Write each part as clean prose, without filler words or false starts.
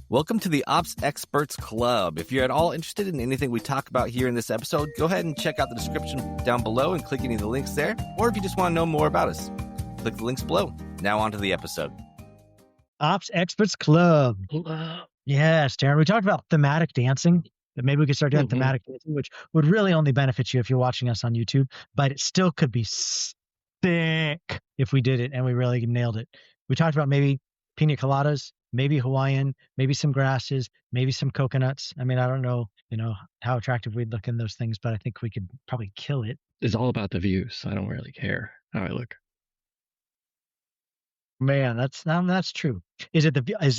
Welcome to the Ops Experts Club. If you're at all interested in anything we talk about here in this episode, go ahead and check out the description down below and click any of the links there. Or if you just want to know more about us, click the links below. Now on to the episode. Ops Experts Club. Yes, Terryn, we talked about thematic dancing, but maybe we could start doing thematic dancing, which would really only benefit you if you're watching us on YouTube, but it still could be sick if we did it and we really nailed it. We talked about maybe pina coladas, maybe Hawaiian, maybe some grasses, maybe some coconuts. I mean, I don't know, how attractive we'd look in those things, but I think we could probably kill it. It's all about the views. I don't really care how I look. Man, that's true. Is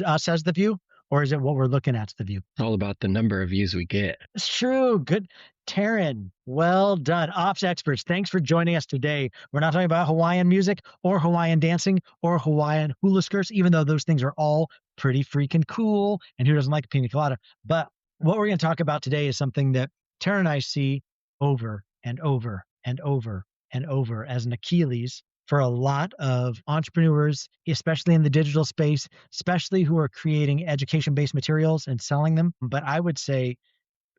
us as the view, or is it what we're looking at's the view? It's all about the number of views we get. It's true. Good. Terryn, well done. Ops experts, thanks for joining us today. We're not talking about Hawaiian music or Hawaiian dancing or Hawaiian hula skirts, even though those things are all pretty freaking cool. And who doesn't like a pina colada? But what we're going to talk about today is something that Terryn and I see over and over and over and over as an Achilles for a lot of entrepreneurs, especially in the digital space, especially who are creating education-based materials and selling them. But I would say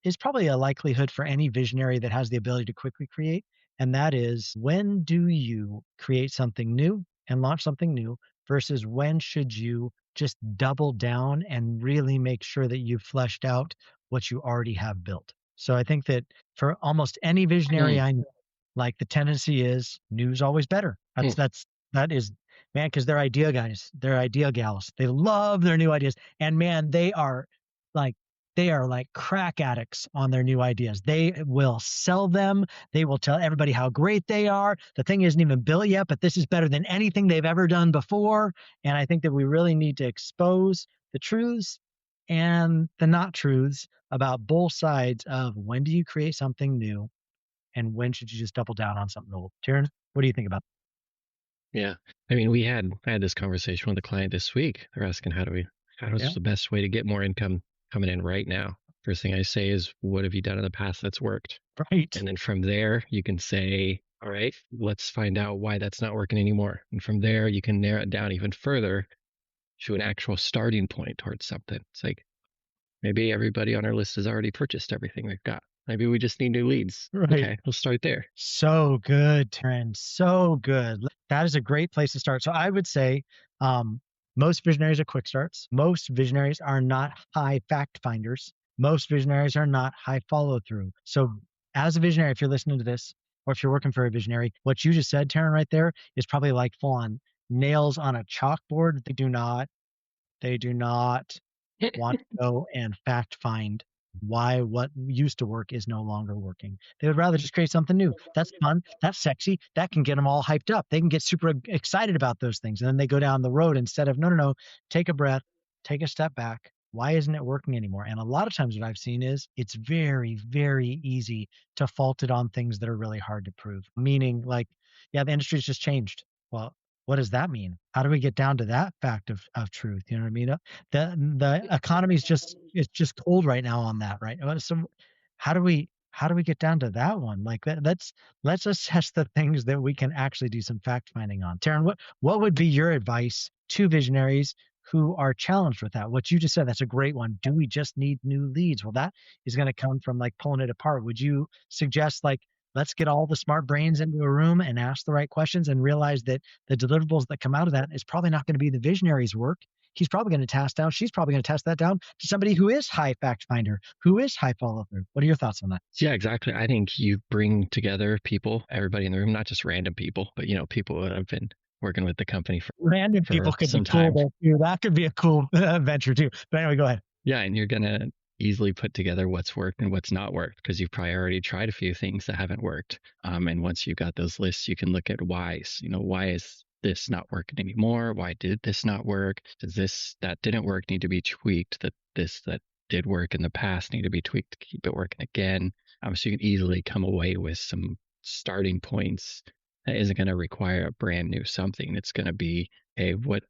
is probably a likelihood for any visionary that has the ability to quickly create. And that is, when do you create something new and launch something new versus when should you just double down and really make sure that you've fleshed out what you already have built? So I think that for almost any visionary I know, like the tendency is news always better. That is, man, because they're idea guys, they're idea gals. They love their new ideas. And man, they are like crack addicts on their new ideas. They will sell them. They will tell everybody how great they are. The thing isn't even built yet, but this is better than anything they've ever done before. And I think that we really need to expose the truths and the not truths about both sides of when do you create something new and when should you just double down on something old. Terryn, what do you think about that? Yeah. I mean, I had this conversation with a client this week. They're asking what's the best way to get more income coming in right now? First thing I say is, what have you done in the past that's worked? Right. And then from there, you can say, all right, let's find out why that's not working anymore. And from there, you can narrow it down even further to an actual starting point towards something. It's like, maybe everybody on our list has already purchased everything we've got. Maybe we just need new leads. Right. Okay, we'll start there. So good, Terryn. So good. That is a great place to start. So I would say most visionaries are quick starts. Most visionaries are not high fact finders. Most visionaries are not high follow through. So as a visionary, if you're listening to this, or if you're working for a visionary, what you just said, Terryn, right there is probably like full on nails on a chalkboard. They do not want to go and fact find why what used to work is no longer working. They would rather just create something new. That's fun. That's sexy. That can get them all hyped up. They can get super excited about those things. And then they go down the road instead of, no, take a breath, take a step back. Why isn't it working anymore? And a lot of times what I've seen is it's very, very easy to fault it on things that are really hard to prove. Meaning like, yeah, the industry's just changed. Well, what does that mean? How do we get down to that fact of truth? You know what I mean? The economy is just cold right now on that, right? So how do we get down to that one? Like let's assess the things that we can actually do some fact finding on. Terryn, what would be your advice to visionaries who are challenged with that? What you just said, that's a great one. Do we just need new leads? Well, that is going to come from like pulling it apart. Would you suggest like, let's get all the smart brains into a room and ask the right questions and realize that the deliverables that come out of that is probably not going to be the visionary's work. She's probably going to test that down to somebody who is high fact finder, who is high follow through. What are your thoughts on that? Yeah, exactly. I think you bring together people, everybody in the room, not just random people, but people that have been working with the company for random people could some be cool. time. That could be a cool venture too. But anyway, go ahead. Yeah, and you're going to easily put together what's worked and what's not worked because you've probably already tried a few things that haven't worked. And once you've got those lists, you can look at whys. Why is this not working anymore? Why did this not work? Does this that didn't work need to be tweaked? That did work in the past need to be tweaked to keep it working again? So you can easily come away with some starting points that isn't going to require a brand new something. It's going to be, hey, what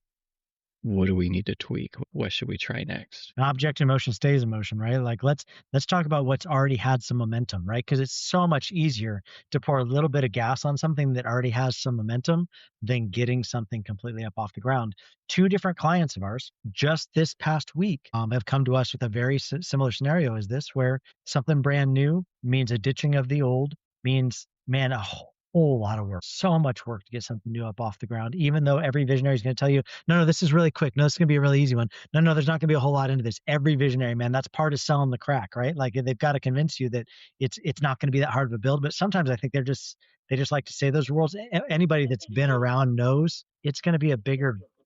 what do we need to tweak? What should we try next? Object in motion stays in motion, right? Like let's talk about what's already had some momentum, right? Because it's so much easier to pour a little bit of gas on something that already has some momentum than getting something completely up off the ground. Two different clients of ours just this past week have come to us with a very similar scenario as this, where something brand new means a ditching of the old, means, man, a whole lot of work, so much work to get something new up off the ground, even though every visionary is going to tell you, no, this is really quick. No, this is going to be a really easy one. No, there's not going to be a whole lot into this. Every visionary, man, that's part of selling the crack, right? Like they've got to convince you that it's not going to be that hard of a build. But sometimes I think they just like to say those words. Anybody that's been around knows it's going to be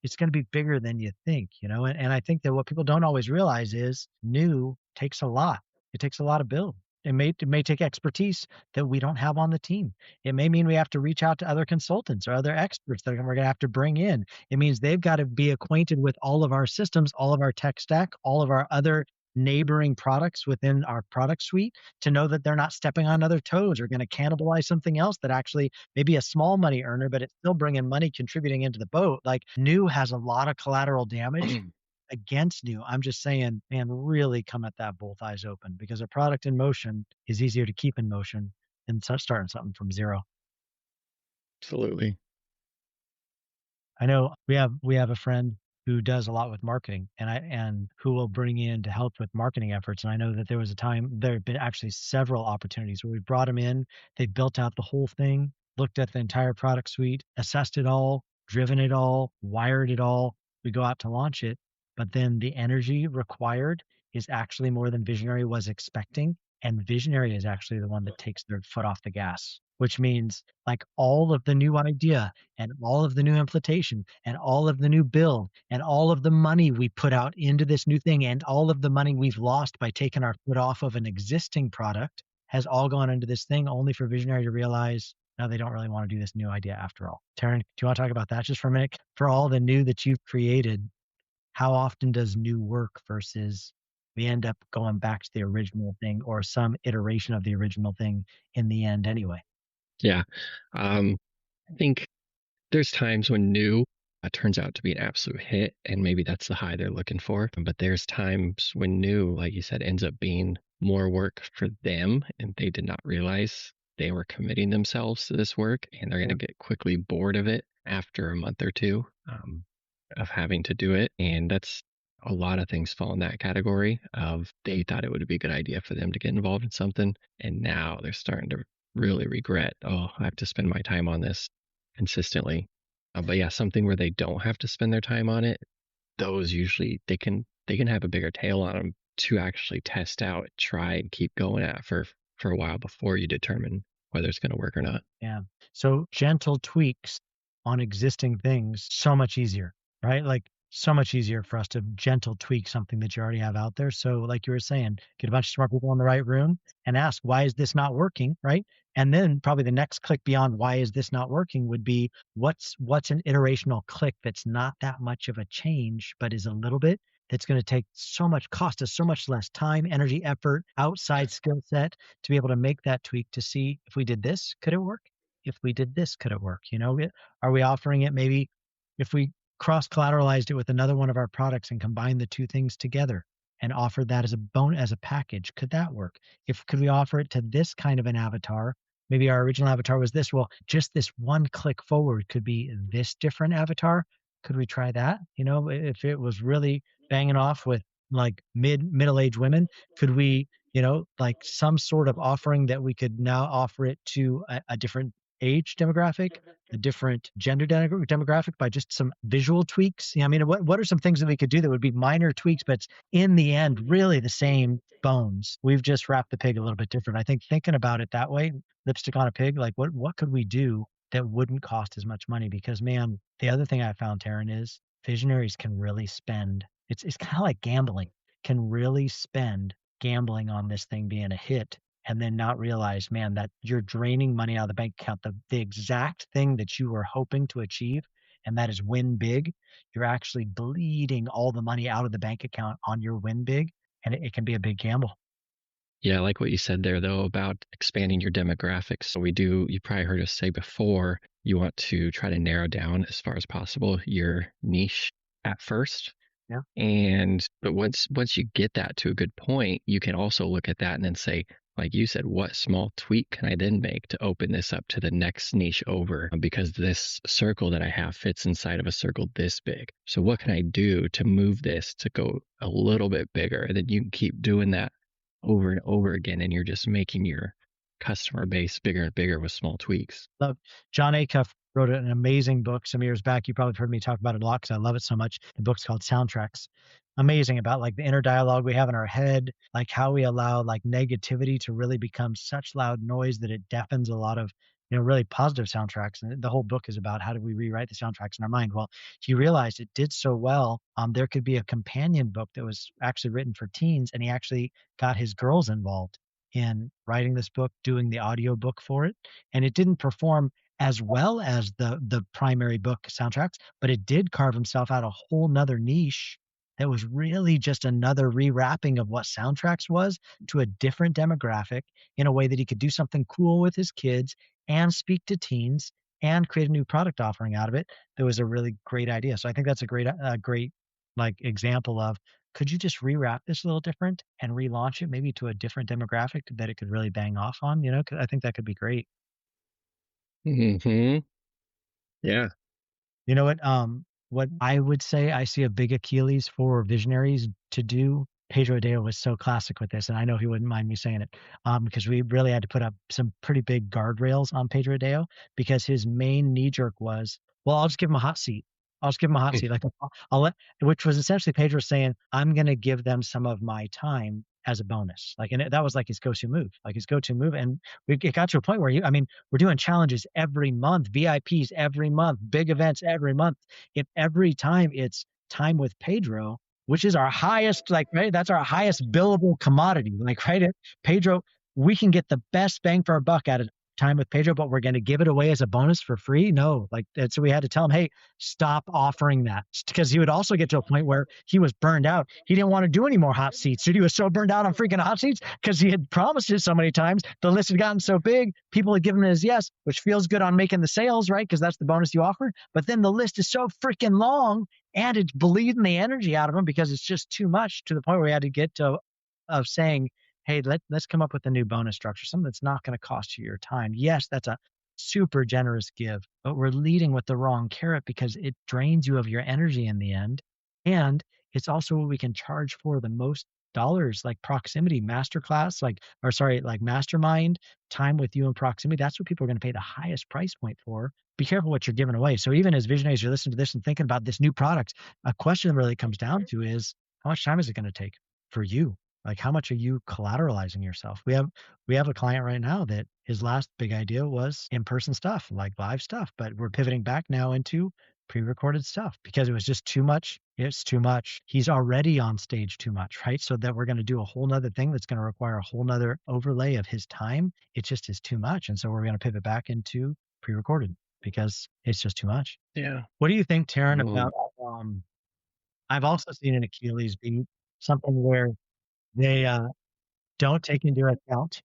it's going to be bigger than you think, and I think that what people don't always realize is new takes a lot. It takes a lot of build. It may take expertise that we don't have on the team. It may mean we have to reach out to other consultants or other experts that we're going to have to bring in. It means they've got to be acquainted with all of our systems, all of our tech stack, all of our other neighboring products within our product suite to know that they're not stepping on other toes or going to cannibalize something else that actually may be a small money earner, but it's still bringing money contributing into the boat. Like new has a lot of collateral damage against new. I'm just saying, man, really come at that both eyes open, because a product in motion is easier to keep in motion than starting something from zero. Absolutely. I know we have a friend who does a lot with marketing and who will bring in to help with marketing efforts. And I know that there have been actually several opportunities where we brought them in, they built out the whole thing, looked at the entire product suite, assessed it all, driven it all, wired it all. We go out to launch it, but then the energy required is actually more than Visionary was expecting. And Visionary is actually the one that takes their foot off the gas, which means like all of the new idea and all of the new implementation and all of the new build and all of the money we put out into this new thing and all of the money we've lost by taking our foot off of an existing product has all gone into this thing, only for Visionary to realize, no, they don't really want to do this new idea after all. Terryn, do you want to talk about that just for a minute? For all the new that you've created, how often does new work versus we end up going back to the original thing or some iteration of the original thing in the end anyway? Yeah. I think there's times when new turns out to be an absolute hit, and maybe that's the high they're looking for. But there's times when new, like you said, ends up being more work for them, and they did not realize they were committing themselves to this work, and they're going to get quickly bored of it after a month or two of having to do it. And that's a lot of things fall in that category of they thought it would be a good idea for them to get involved in something, and now they're starting to really regret, oh, I have to spend my time on this consistently. But yeah, something where they don't have to spend their time on it, those usually they can have a bigger tail on them to actually test out, try and keep going at for a while before you determine whether it's going to work or not. Yeah. So gentle tweaks on existing things, so much easier, right? Like so much easier for us to gentle tweak something that you already have out there. So like you were saying, get a bunch of smart people in the right room and ask, why is this not working, right? And then probably the next click beyond why is this not working would be what's an iterational click that's not that much of a change, but is a little bit, that's going to take so much, cost us so much less time, energy, effort, outside skill set to be able to make that tweak to see if we did this, could it work? If we did this, could it work? Are we offering it maybe if we cross collateralized it with another one of our products and combine the two things together and offer that as a package, could that work? Could we offer it to this kind of an avatar? Maybe our original avatar was this. Well, just this one click forward could be this different avatar. Could we try that? If it was really banging off with like middle-aged women, could we, like some sort of offering that we could now offer it to a different age demographic, a different gender demographic by just some visual tweaks? I mean, what are some things that we could do that would be minor tweaks, but in the end, really the same bones? We've just wrapped the pig a little bit different. I think thinking about it that way, lipstick on a pig, like what could we do that wouldn't cost as much money? Because man, the other thing I found, Terryn, is visionaries can really spend. It's kind of like gambling, can really spend gambling on this thing being a hit and then not realize, man, that you're draining money out of the bank account, the exact thing that you were hoping to achieve, and that is win big. You're actually bleeding all the money out of the bank account on your win big, and it can be a big gamble. Yeah, I like what you said there, though, about expanding your demographics. So you probably heard us say before, you want to try to narrow down as far as possible your niche at first. Yeah. But once you get that to a good point, you can also look at that and then say, like you said, what small tweak can I then make to open this up to the next niche over? Because this circle that I have fits inside of a circle this big. So what can I do to move this to go a little bit bigger? And then you can keep doing that over and over again, and you're just making your customer base bigger and bigger with small tweaks. Love John Acuff wrote an amazing book some years back. You probably heard me talk about it a lot because I love it so much. The book's called Soundtracks. Amazing about like the inner dialogue we have in our head, like how we allow like negativity to really become such loud noise that it deafens a lot of, really positive soundtracks. And the whole book is about how do we rewrite the soundtracks in our mind. Well, he realized it did so well. There could be a companion book that was actually written for teens, and he actually got his girls involved in writing this book, doing the audio book for it. And it didn't perform as well as the primary book soundtracks, but it did carve himself out a whole nother niche that was really just another rewrapping of what soundtracks was to a different demographic in a way that he could do something cool with his kids and speak to teens and create a new product offering out of it. That was a really great idea. So I think that's a great like example of, could you just rewrap this a little different and relaunch it maybe to a different demographic that it could really bang off on? 'Cause I think that could be great. Mm-hmm. Yeah. You know what I would say I see a big Achilles for visionaries to do. Pedro Adao was so classic with this, and I know he wouldn't mind me saying it, because we really had to put up some pretty big guardrails on Pedro Adao because his main knee jerk was, well, I'll just give him a hot seat. I'll just give him a hot seat. Like I'll let, which was essentially Pedro saying, I'm going to give them some of my time as a bonus. Like, and that was like his go-to move, And it got to a point where we're doing challenges every month, VIPs every month, big events every month. If every time it's time with Pedro, which is our highest, like, right, that's our highest billable commodity. Like, right, Pedro, we can get the best bang for our buck out of time with Pedro, but we're going to give it away as a bonus for free. No, like, so we had to tell him, hey, stop offering that, because he would also get to a point where he was burned out. He didn't want to do any more hot seats. He was so burned out on freaking hot seats because he had promised it so many times. The list had gotten so big, people had given it his yes, which feels good on making the sales, right? Because that's the bonus you offer. But then the list is so freaking long, and it's bleeding the energy out of him because it's just too much, to the point where we had to get to of saying, hey, let's come up with a new bonus structure, something that's not going to cost you your time. Yes, that's a super generous give, but we're leading with the wrong carrot because it drains you of your energy in the end. And it's also what we can charge for the most dollars, like proximity masterclass, like mastermind time with you in proximity. That's what people are going to pay the highest price point for. Be careful what you're giving away. So even as visionaries, you're listening to this and thinking about this new product, a question that really comes down to is, how much time is it going to take for you? Like, how much are you collateralizing yourself? We have a client right now that his last big idea was in-person stuff, like live stuff, but we're pivoting back now into pre-recorded stuff because it was just too much. It's too much. He's already on stage too much, right? So that we're going to do a whole nother thing that's going to require a whole nother overlay of his time. It just is too much. And so we're going to pivot back into pre-recorded because it's just too much. Yeah. What do you think, Terryn, about, I've also seen an Achilles be something where they don't take into account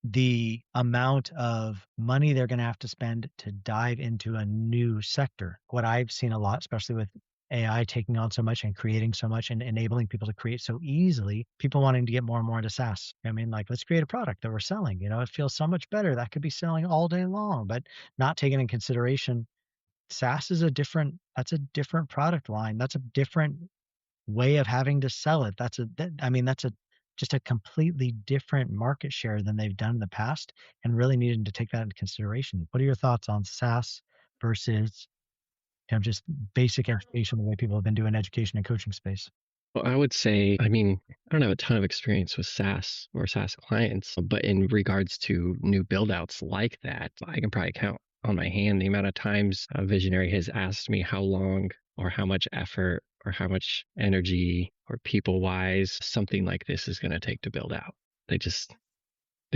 the amount of money they're going to have to spend to dive into a new sector. What I've seen a lot, especially with AI taking on so much and creating so much and enabling people to create so easily, people wanting to get more and more into SaaS. Like, let's create a product that we're selling. It feels so much better. That could be selling all day long, but not taking in consideration SaaS is that's a different product line. That's a different way of having to sell it. That's just a completely different market share than they've done in the past, and really needing to take that into consideration. What are your thoughts on SaaS versus just basic education, the way people have been doing education and coaching space? Well, I would say, I don't have a ton of experience with SaaS or SaaS clients, but in regards to new build outs like that, I can probably count on my hand the amount of times a visionary has asked me how long or how much effort or how much energy or people wise something like this is going to take to build out. They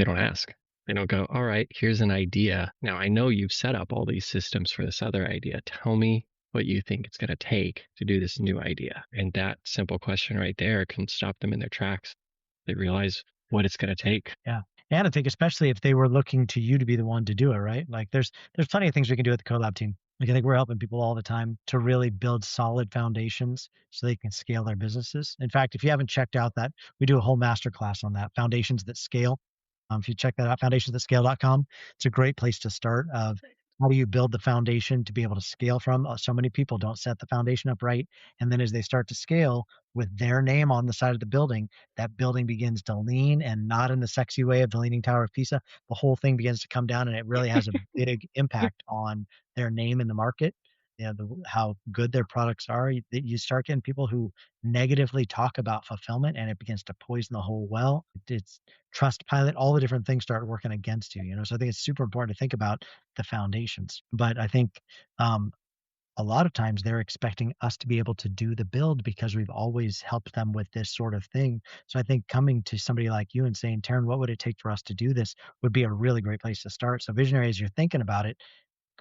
don't ask. They don't go, all right, here's an idea. Now I know you've set up all these systems for this other idea. Tell me what you think it's going to take to do this new idea. And that simple question right there can stop them in their tracks. They realize what it's going to take. Yeah. And I think especially if they were looking to you to be the one to do it, right? Like there's plenty of things we can do with the Collab team. Like, I think we're helping people all the time to really build solid foundations so they can scale their businesses. In fact, if you haven't checked out that, we do a whole masterclass on that, Foundations That Scale. If you check that out, foundationsthatscale.com, it's a great place to start of how do you build the foundation to be able to scale from. So many people don't set the foundation up right. And then as they start to scale with their name on the side of the building, that building begins to lean, and not in the sexy way of the Leaning Tower of Pisa. The whole thing begins to come down, and it really has a big impact on their name in the market. How good their products are. You start getting people who negatively talk about fulfillment, and it begins to poison the whole well. It's trust pilot, all the different things start working against you, So I think it's super important to think about the foundations. But I think a lot of times they're expecting us to be able to do the build because we've always helped them with this sort of thing. So I think coming to somebody like you and saying, Terryn, what would it take for us to do this would be a really great place to start. So visionary, as you're thinking about it,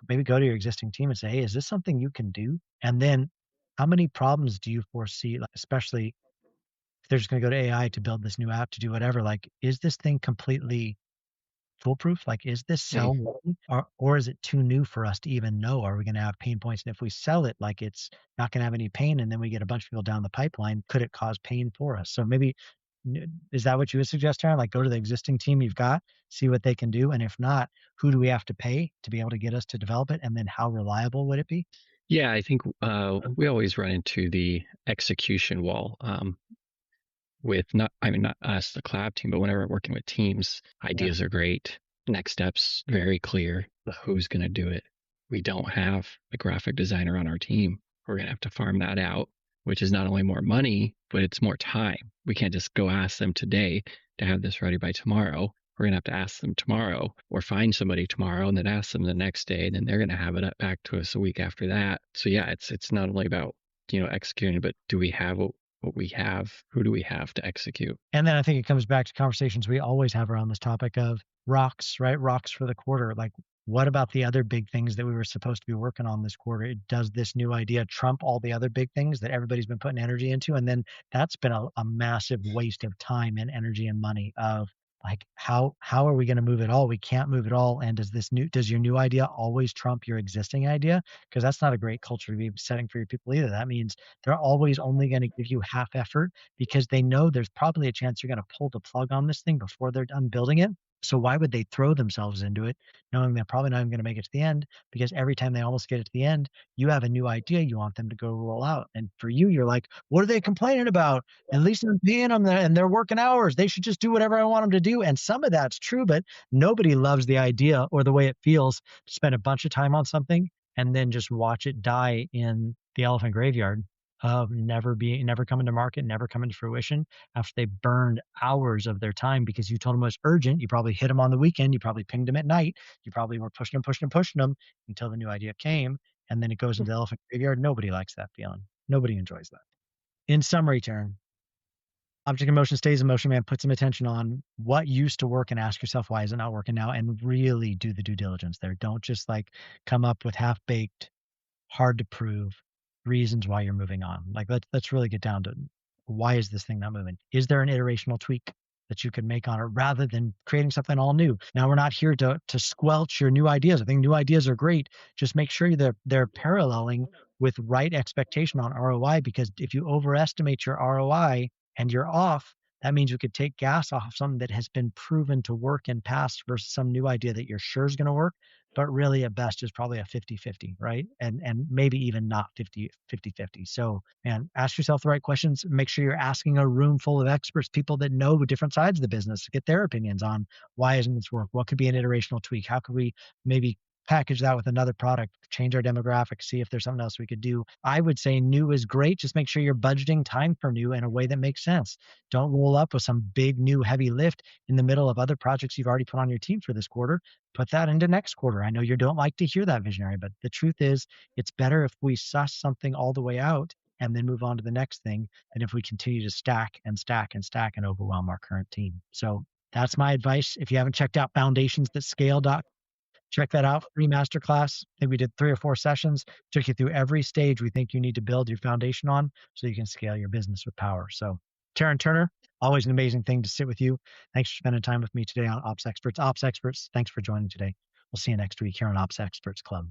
maybe go to your existing team and say, hey, is this something you can do? And then how many problems do you foresee, like, especially if they're just going to go to AI to build this new app to do whatever, like, is this thing completely foolproof? Like, is this Mm. sell ready, or is it too new for us to even know? Are we going to have pain points? And if we sell it, like, it's not going to have any pain, and then we get a bunch of people down the pipeline, could it cause pain for us? So maybe, is that what you would suggest, Aaron? Like, go to the existing team you've got, see what they can do. And if not, who do we have to pay to be able to get us to develop it? And then how reliable would it be? Yeah, I think we always run into the execution wall. With not us, the collab team, but whenever we're working with teams, ideas are great. Next steps, very clear. But who's going to do it? We don't have a graphic designer on our team. We're going to have to farm that out, which is not only more money, but it's more time. We can't just go ask them today to have this ready by tomorrow. We're going to have to ask them tomorrow or find somebody tomorrow and then ask them the next day. And then they're going to have it back to us a week after that. So yeah, it's not only about, executing, but do we have what we have? Who do we have to execute? And then I think it comes back to conversations we always have around this topic of rocks, right? Rocks for the quarter. Like, what about the other big things that we were supposed to be working on this quarter? Does this new idea trump all the other big things that everybody's been putting energy into? And then that's been a massive waste of time and energy and money of, like, how are we going to move it all? We can't move it all. And does your new idea always trump your existing idea? Because that's not a great culture to be setting for your people either. That means they're always only going to give you half effort because they know there's probably a chance you're going to pull the plug on this thing before they're done building it. So why would they throw themselves into it, knowing they're probably not even going to make it to the end? Because every time they almost get it to the end, you have a new idea you want them to go roll out. And for you, you're like, what are they complaining about? At least I'm paying them and they're working hours. They should just do whatever I want them to do. And some of that's true, but nobody loves the idea or the way it feels to spend a bunch of time on something and then just watch it die in the elephant graveyard of never coming to market, never coming to fruition after they burned hours of their time because you told them it was urgent. You probably hit them on the weekend. You probably pinged them at night. You probably were pushing them until the new idea came. And then it goes into the elephant graveyard. Nobody likes that feeling. Nobody enjoys that. In summary, Terryn, object in motion stays in motion, man. Put some attention on what used to work and ask yourself, why is it not working now? And really do the due diligence there. Don't just like come up with half-baked, hard to prove reasons why you're moving on. Like, let's really get down to, why is this thing not moving? Is there an iterational tweak that you could make on it rather than creating something all new? Now, we're not here to squelch your new ideas. I think new ideas are great. Just make sure they're paralleling with right expectation on ROI, because if you overestimate your ROI and you're off, that means you could take gas off something that has been proven to work in past versus some new idea that you're sure is going to work, but really at best is probably a 50-50, right? And maybe even not 50-50. So, man, ask yourself the right questions. Make sure you're asking a room full of experts, people that know different sides of the business, to get their opinions on why isn't this work? What could be an iterational tweak? How could we maybe package that with another product, change our demographics, see if there's something else we could do? I would say new is great. Just make sure you're budgeting time for new in a way that makes sense. Don't roll up with some big new heavy lift in the middle of other projects you've already put on your team for this quarter. Put that into next quarter. I know you don't like to hear that, visionary, but the truth is it's better if we suss something all the way out and then move on to the next thing than if we continue to stack and stack and stack and overwhelm our current team. So that's my advice. If you haven't checked out foundationsthatscale.com, check that out. Free masterclass. I think we did 3 or 4 sessions, took you through every stage we think you need to build your foundation on so you can scale your business with power. So, Terryn Turner, always an amazing thing to sit with you. Thanks for spending time with me today on Ops Experts. Ops Experts, thanks for joining today. We'll see you next week here on Ops Experts Club.